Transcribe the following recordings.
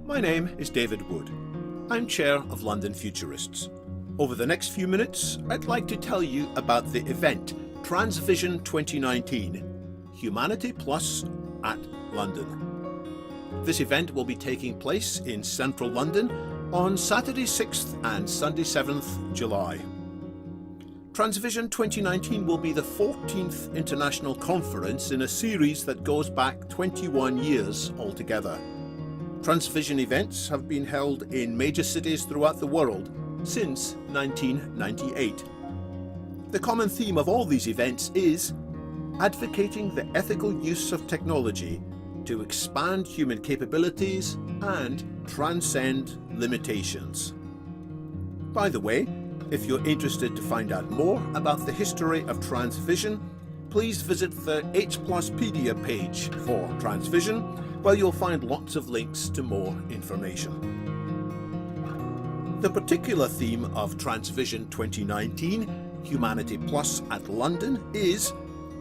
My name is David Wood. I'm Chair of London Futurists. Over the next few minutes, I'd like to tell you about the event TransVision 2019, Humanity Plus at London. This event will be taking place in central London on Saturday 6th and Sunday 7th July. TransVision 2019 will be the 14th international conference in a series that goes back 21 years altogether. TransVision events have been held in major cities throughout the world since 1998. The common theme of all these events is advocating the ethical use of technology to expand human capabilities and transcend limitations. By the way, if you're interested to find out more about the history of TransVision, please visit the H+pedia page for TransVision, where you'll find lots of links to more information. The particular theme of TransVision 2019, Humanity Plus at London, is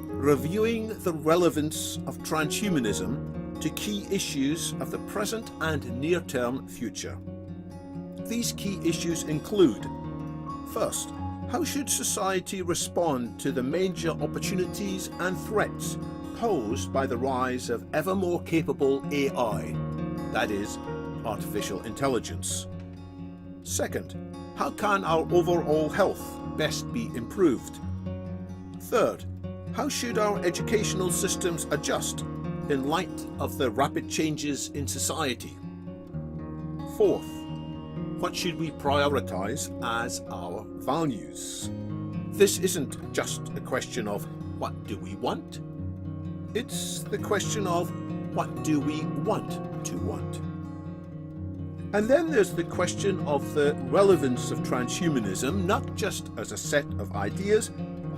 reviewing the relevance of transhumanism to key issues of the present and near-term future. These key issues include: first, how should society respond to the major opportunities and threats posed by the rise of ever more capable AI, that is, artificial intelligence? Second, how can our overall health best be improved? Third, how should our educational systems adjust in light of the rapid changes in society? Fourth, what should we prioritize as our values? This isn't just a question of what do we want? It's the question of what do we want to want? And then there's the question of the relevance of transhumanism, not just as a set of ideas,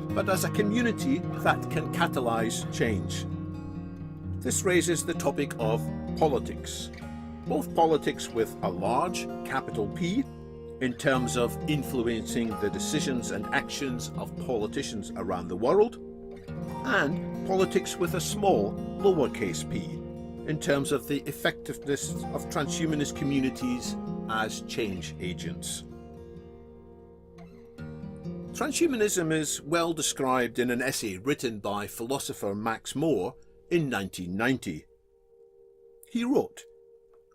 but as a community that can catalyze change. This raises the topic of politics. Both politics with a large capital P, in terms of influencing the decisions and actions of politicians around the world, and politics with a small lowercase p, in terms of the effectiveness of transhumanist communities as change agents. Transhumanism is well described in an essay written by philosopher Max More in 1990. He wrote,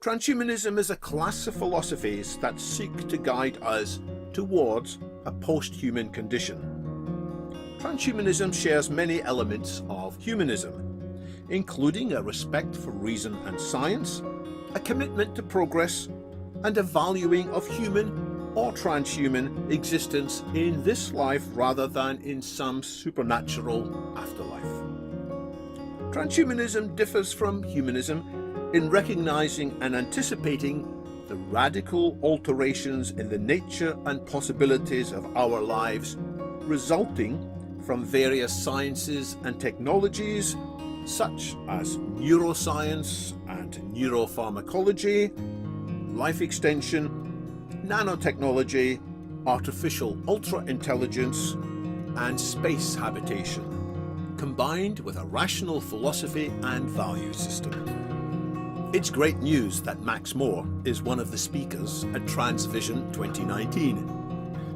"Transhumanism is a class of philosophies that seek to guide us towards a post-human condition. Transhumanism shares many elements of humanism, including a respect for reason and science, a commitment to progress, and a valuing of human or transhuman existence in this life rather than in some supernatural afterlife. Transhumanism differs from humanism in recognizing and anticipating the radical alterations in the nature and possibilities of our lives resulting from various sciences and technologies such as neuroscience and neuropharmacology, life extension, nanotechnology, artificial ultra-intelligence, and space habitation, combined with a rational philosophy and value system." It's great news that Max More is one of the speakers at TransVision 2019.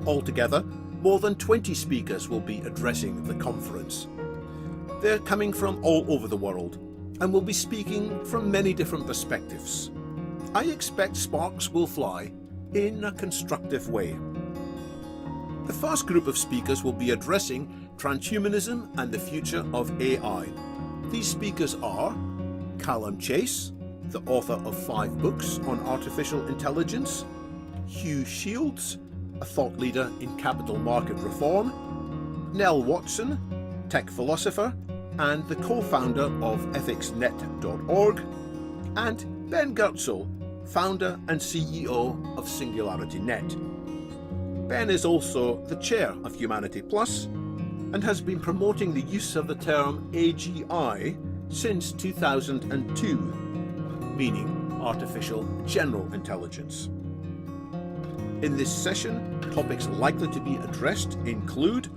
Altogether, more than 20 speakers will be addressing the conference. They're coming from all over the world and will be speaking from many different perspectives. I expect sparks will fly in a constructive way. The first group of speakers will be addressing transhumanism and the future of AI. These speakers are Callum Chase, the author of 5 books on artificial intelligence, Hugh Shields, a thought leader in capital market reform, Nell Watson, tech philosopher and the co-founder of ethicsnet.org, and Ben Goertzel, founder and CEO of SingularityNet. Ben is also the chair of Humanity Plus and has been promoting the use of the term AGI since 2002, meaning Artificial General Intelligence. In this session, topics likely to be addressed include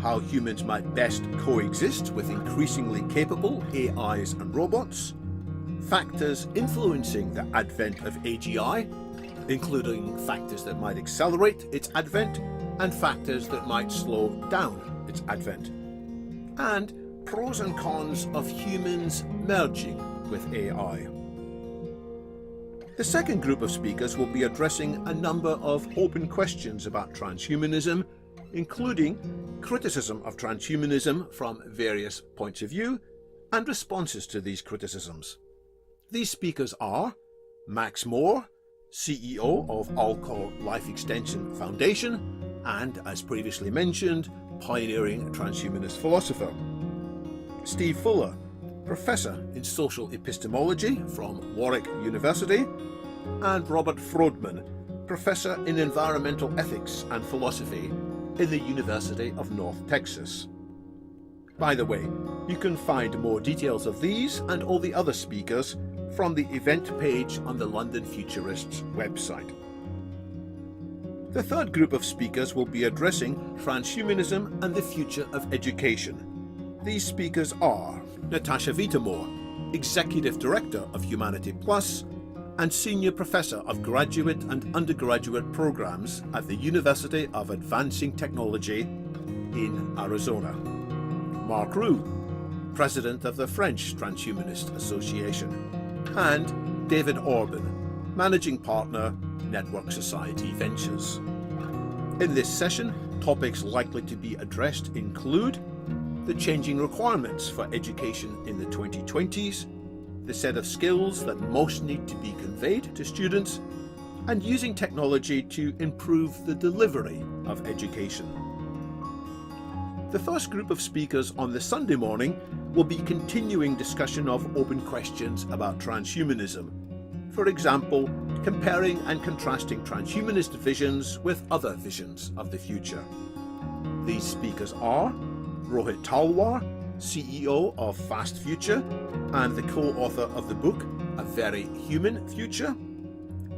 how humans might best coexist with increasingly capable AIs and robots, factors influencing the advent of AGI, including factors that might accelerate its advent and factors that might slow down its advent, and pros and cons of humans merging with AI. The second group of speakers will be addressing a number of open questions about transhumanism, including criticism of transhumanism from various points of view and responses to these criticisms. These speakers are Max Moore, CEO of Alcor Life Extension Foundation and, as previously mentioned, pioneering transhumanist philosopher; Steve Fuller, Professor in Social Epistemology from Warwick University; and Robert Frodman, Professor in Environmental Ethics and Philosophy in the University of North Texas. By the way, you can find more details of these and all the other speakers from the event page on the London Futurists website. The third group of speakers will be addressing transhumanism and the future of education. These speakers are Natasha Vitamore, Executive Director of humanityt and Senior Professor of Graduate and Undergraduate Programs at the University of Advancing Technology in Arizona; Mark Roux, President of the French Transhumanist Association; and David Orban, Managing Partner, Network Society Ventures. In this session, topics likely to be addressed include the changing requirements for education in the 2020s, the set of skills that most need to be conveyed to students, and using technology to improve the delivery of education. The first group of speakers on the Sunday morning will be continuing discussion of open questions about transhumanism. For example, comparing and contrasting transhumanist visions with other visions of the future. These speakers are Rohit Talwar, CEO of Fast Future and the co-author of the book A Very Human Future;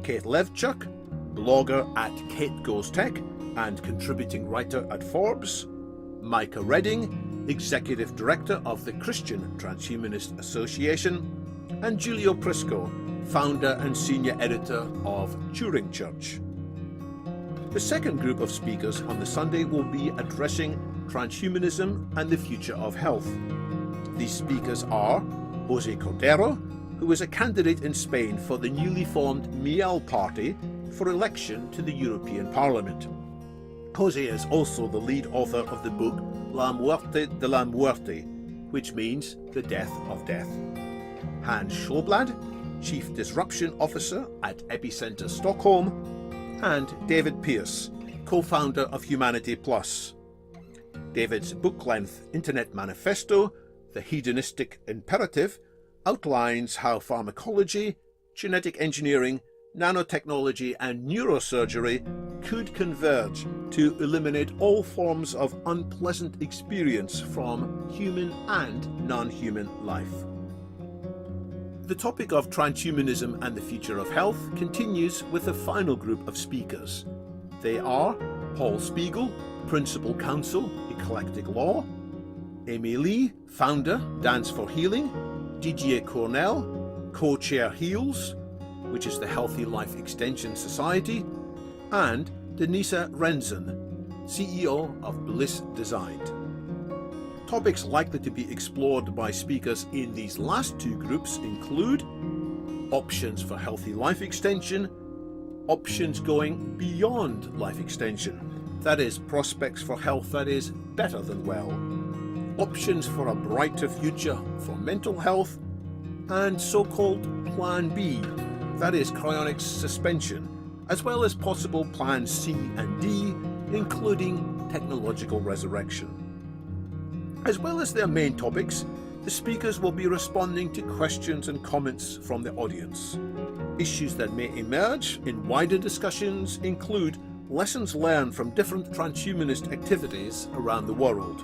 Kate Levchuk, blogger at Kate Goes Tech and contributing writer at Forbes; Micah Redding, Executive Director of the Christian Transhumanist Association; and Giulio Prisco, Founder and Senior Editor of Turing Church. The second group of speakers on the Sunday will be addressing transhumanism and the future of health. These speakers are Jose Cordero, who is a candidate in Spain for the newly formed Miel Party for election to the European Parliament. Jose is also the lead author of the book La Muerte de la Muerte, which means the death of death; Hans Schoblad, Chief Disruption Officer at Epicenter Stockholm; and David Pearce, co-founder of humanityt. David's book-length Internet Manifesto, The Hedonistic Imperative, outlines how pharmacology, genetic engineering, nanotechnology and neurosurgery could converge to eliminate all forms of unpleasant experience from human and non-human life. The topic of transhumanism and the future of health continues with the final group of speakers. They are Paul Spiegel, Principal Counsel, Eclectic Law; Amy Lee, Founder, Dance for Healing; Didier Cornell, Co-Chair HEALS, which is the Healthy Life Extension Society; and Denisa Renzen, CEO of Bliss Designed. Topics likely to be explored by speakers in these last two groups include options for healthy life extension, options going beyond life extension, that is, prospects for health that is better than well, options for a brighter future for mental health, and so-called Plan B, that is, cryonics suspension, as well as possible Plan C and D, including technological resurrection. As well as their main topics, the speakers will be responding to questions and comments from the audience. Issues that may emerge in wider discussions include lessons learned from different transhumanist activities around the world,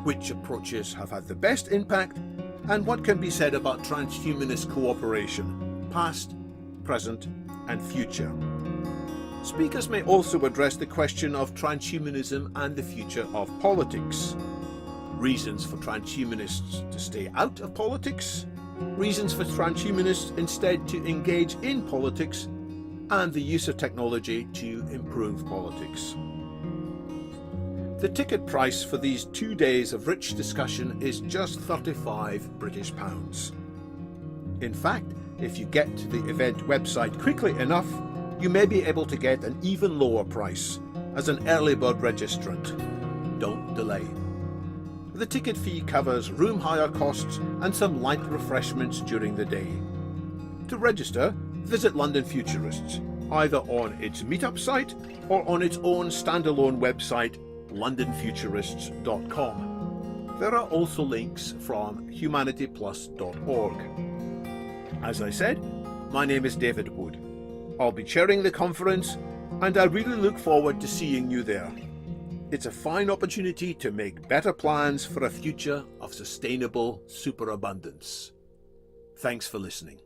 which approaches have had the best impact, and what can be said about transhumanist cooperation, past, present, and future. Speakers may also address the question of transhumanism and the future of politics, reasons for transhumanists to stay out of politics, reasons for transhumanists instead to engage in politics, and the use of technology to improve politics. The ticket price for these 2 days of rich discussion is just £35 British. In fact, if you get to the event website quickly enough, you may be able to get an even lower price as an early bird registrant. Don't delay. The ticket fee covers room hire costs and some light refreshments during the day. To register, visit London Futurists, either on its meetup site or on its own standalone website, londonfuturists.com. There are also links from humanityplus.org. As I said, my name is David Wood. I'll be chairing the conference, and I really look forward to seeing you there. It's a fine opportunity to make better plans for a future of sustainable superabundance. Thanks for listening.